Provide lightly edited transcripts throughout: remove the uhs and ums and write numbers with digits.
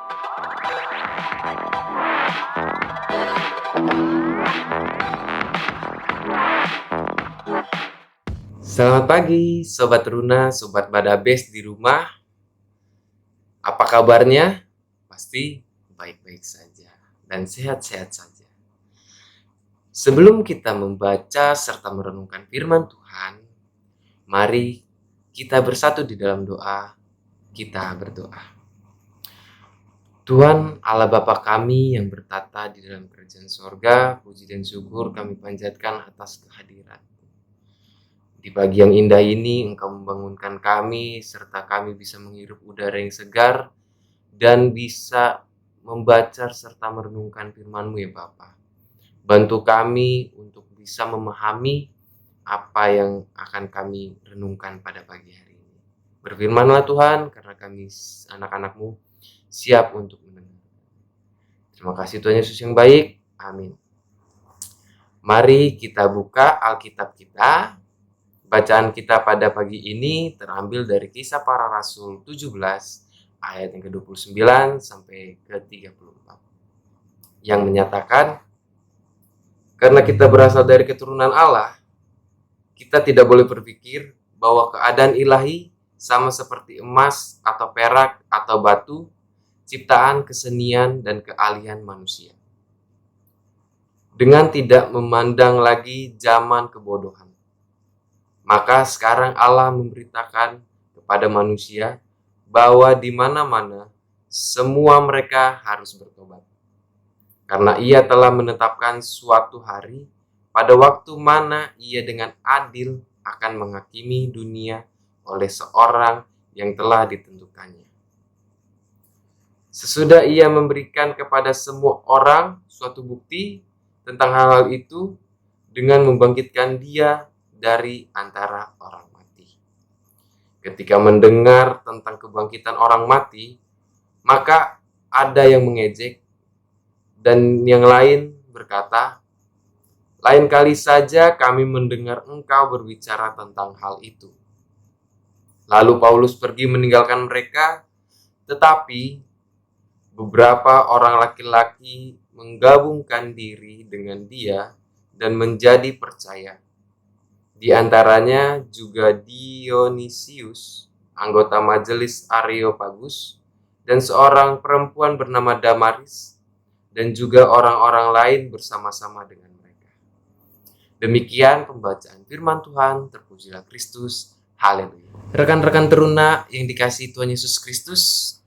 Selamat pagi, Sobat Runa, Sobat Badabes di rumah. Apa kabarnya? Pasti baik-baik saja dan sehat-sehat saja. Sebelum kita membaca serta merenungkan firman Tuhan, mari kita bersatu di dalam doa. Kita berdoa. Tuhan Allah Bapa kami yang bertata di dalam kerajaan sorga, puji dan syukur kami panjatkan atas kehadiran. Di pagi yang indah ini, Engkau membangunkan kami, serta kami bisa menghirup udara yang segar, dan bisa membaca serta merenungkan firman-Mu ya Bapa. Bantu kami untuk bisa memahami apa yang akan kami renungkan pada pagi hari ini. Berfirmanlah Tuhan, karena kami anak-anak-Mu siap untuk mendengar. Terima kasih Tuhan Yesus yang baik. Amin. Mari kita buka Alkitab kita. Bacaan kita pada pagi ini terambil dari Kisah Para Rasul 17 ayat yang ke-29 sampai ke-34 yang menyatakan, karena kita berasal dari keturunan Allah, kita tidak boleh berpikir bahwa keadaan ilahi sama seperti emas atau perak atau batu, ciptaan kesenian dan keahlian manusia. Dengan tidak memandang lagi zaman kebodohan, maka sekarang Allah memberitakan kepada manusia bahwa di mana-mana semua mereka harus bertobat. Karena Ia telah menetapkan suatu hari pada waktu mana Ia dengan adil akan menghakimi dunia oleh seorang yang telah ditentukannya. Sesudah Ia memberikan kepada semua orang suatu bukti tentang hal-hal itu dengan membangkitkan Dia dari antara orang mati. Ketika mendengar tentang kebangkitan orang mati, maka ada yang mengejek dan yang lain berkata, lain kali saja kami mendengar engkau berbicara tentang hal itu. Lalu Paulus pergi meninggalkan mereka, tetapi beberapa orang laki-laki menggabungkan diri dengan dia dan menjadi percaya. Di antaranya juga Dionysius, anggota majelis Areopagus, dan seorang perempuan bernama Damaris, dan juga orang-orang lain bersama-sama dengan mereka. Demikian pembacaan firman Tuhan, terpujilah Kristus, haleluya. Rekan-rekan teruna yang dikasihi Tuhan Yesus Kristus,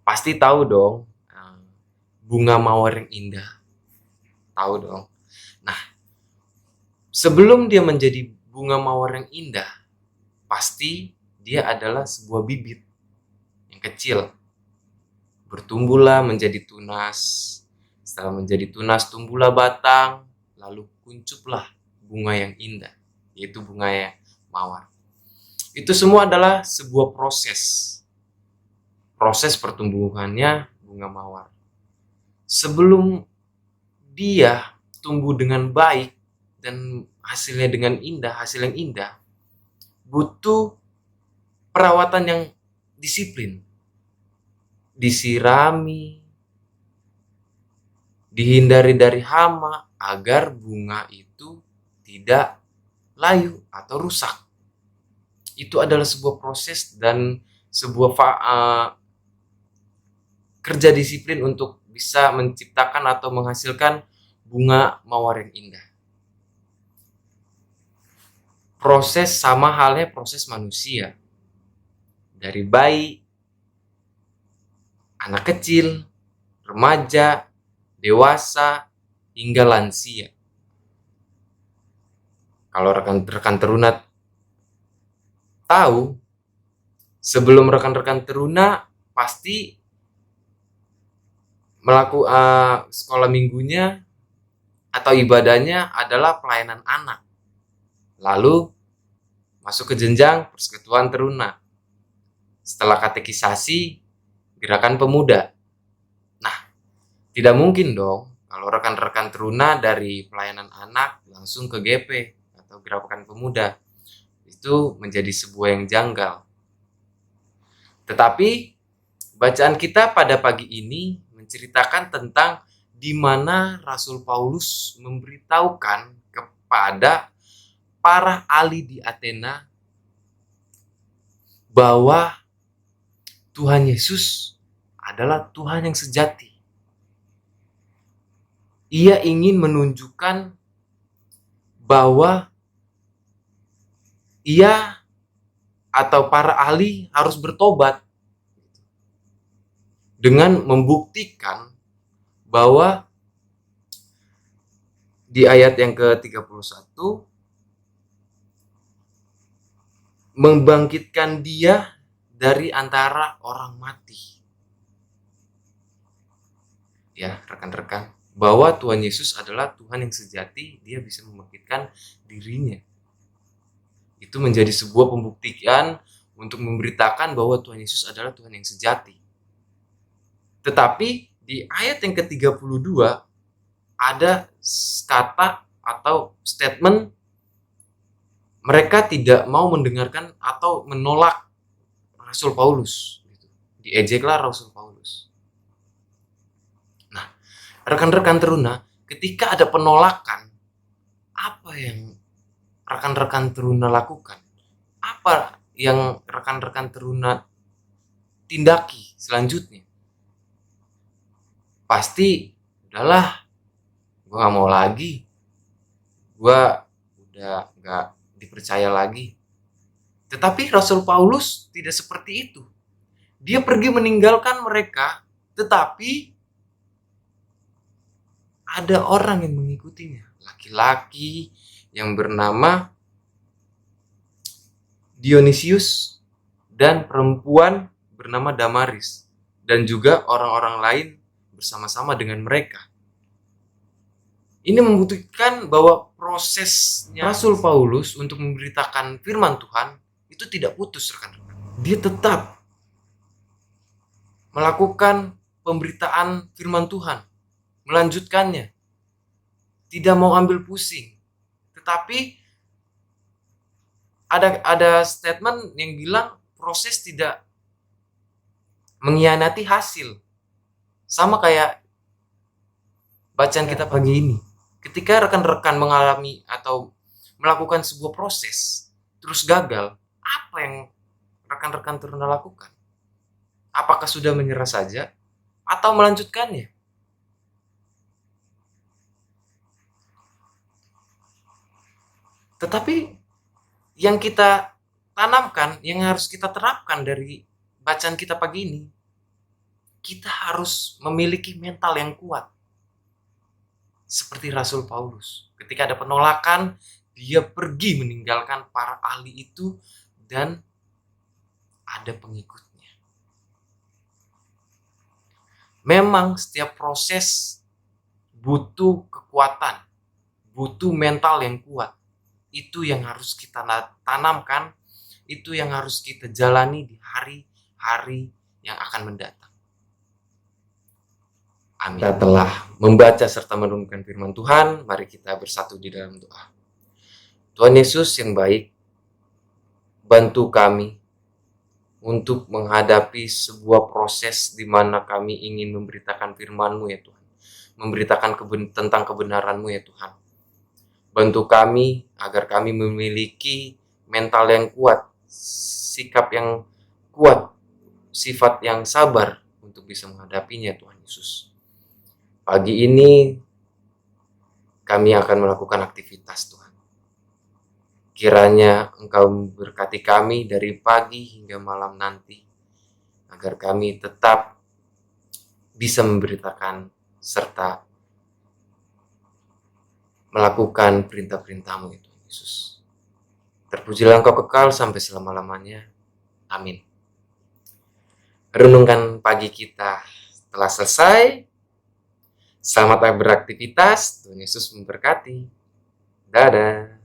pasti tahu dong bunga mawar yang indah. Tahu dong. Nah, sebelum dia menjadi bunga mawar yang indah, pasti dia adalah sebuah bibit yang kecil. Bertumbuhlah menjadi tunas. Setelah menjadi tunas, tumbuhlah batang, lalu kuncuplah bunga yang indah, yaitu bunga yang mawar. Itu semua adalah sebuah proses pertumbuhannya bunga mawar. Sebelum dia tumbuh dengan baik dan hasilnya dengan indah, hasil yang indah, butuh perawatan yang disiplin. Disirami, dihindari dari hama agar bunga itu tidak layu atau rusak. Itu adalah sebuah proses dan sebuah kerja disiplin untuk bisa menciptakan atau menghasilkan bunga mawar yang indah. Proses sama halnya proses manusia. Dari bayi, anak kecil, remaja, dewasa, hingga lansia. Kalau rekan-rekan teruna tahu, sebelum rekan-rekan teruna pasti melakukan sekolah minggunya atau ibadahnya adalah pelayanan anak. Lalu masuk ke jenjang persekutuan teruna. Setelah katekisasi, gerakan pemuda. Nah, tidak mungkin dong kalau rekan-rekan teruna dari pelayanan anak langsung ke GP atau gerakan pemuda. Itu menjadi sebuah yang janggal. Tetapi Bacaan kita pada pagi ini menceritakan tentang di mana Rasul Paulus memberitahukan kepada para ahli di Athena bahwa Tuhan Yesus adalah Tuhan yang sejati. Ia ingin menunjukkan bahwa ia atau para ahli harus bertobat dengan membuktikan bahwa di ayat yang ke-31 membangkitkan dia dari antara orang mati. Ya, rekan-rekan, bahwa Tuhan Yesus adalah Tuhan yang sejati, dia bisa membangkitkan dirinya. Itu menjadi sebuah pembuktian untuk memberitakan bahwa Tuhan Yesus adalah Tuhan yang sejati. Tetapi di ayat yang ke-32 ada kata atau statement mereka tidak mau mendengarkan atau menolak Rasul Paulus. Diejeklah Rasul Paulus. Nah, rekan-rekan teruna, ketika ada penolakan, apa yang rekan-rekan teruna lakukan? Apa yang rekan-rekan teruna tindaki selanjutnya? Pasti, udahlah, gue gak mau lagi. Gue udah gak dipercaya lagi. Tetapi Rasul Paulus tidak seperti itu. Dia pergi meninggalkan mereka, tetapi ada orang yang mengikutinya. Laki-laki yang bernama Dionysius dan perempuan bernama Damaris. Dan juga orang-orang lain bersama-sama dengan mereka. Ini membuktikan bahwa prosesnya Rasul Paulus untuk memberitakan firman Tuhan itu tidak putus, rekan-rekan. Dia tetap melakukan pemberitaan firman Tuhan, melanjutkannya, tidak mau ambil pusing. Tetapi ada statement yang bilang proses tidak mengkhianati hasil. Sama kayak bacaan kita pagi ini. Ketika rekan-rekan mengalami atau melakukan sebuah proses terus gagal, apa yang rekan-rekan teruna lakukan? Apakah sudah menyerah saja atau melanjutkannya? Tetapi yang kita tanamkan, yang harus kita terapkan dari bacaan kita pagi ini, kita harus memiliki mental yang kuat. Seperti Rasul Paulus. Ketika ada penolakan, dia pergi meninggalkan para ahli itu dan ada pengikutnya. Memang setiap proses butuh kekuatan, butuh mental yang kuat. Itu yang harus kita tanamkan, itu yang harus kita jalani di hari-hari yang akan mendatang. Amin. Kita telah membaca serta merenungkan firman Tuhan, mari kita bersatu di dalam doa. Tuhan Yesus yang baik, bantu kami untuk menghadapi sebuah proses di mana kami ingin memberitakan firman-Mu ya Tuhan. Memberitakan tentang kebenaran-Mu ya Tuhan. Bantu kami agar kami memiliki mental yang kuat, sikap yang kuat, sifat yang sabar untuk bisa menghadapinya Tuhan Yesus. Pagi ini kami akan melakukan aktivitas Tuhan. Kiranya Engkau memberkati kami dari pagi hingga malam nanti, agar kami tetap bisa memberitakan serta melakukan perintah-perintah-Mu ya Tuhan Yesus. Terpujilah Engkau kekal sampai selama-lamanya. Amin. Renungan pagi kita telah selesai. Selamat beraktivitas. Tuhan Yesus memberkati. Dadah.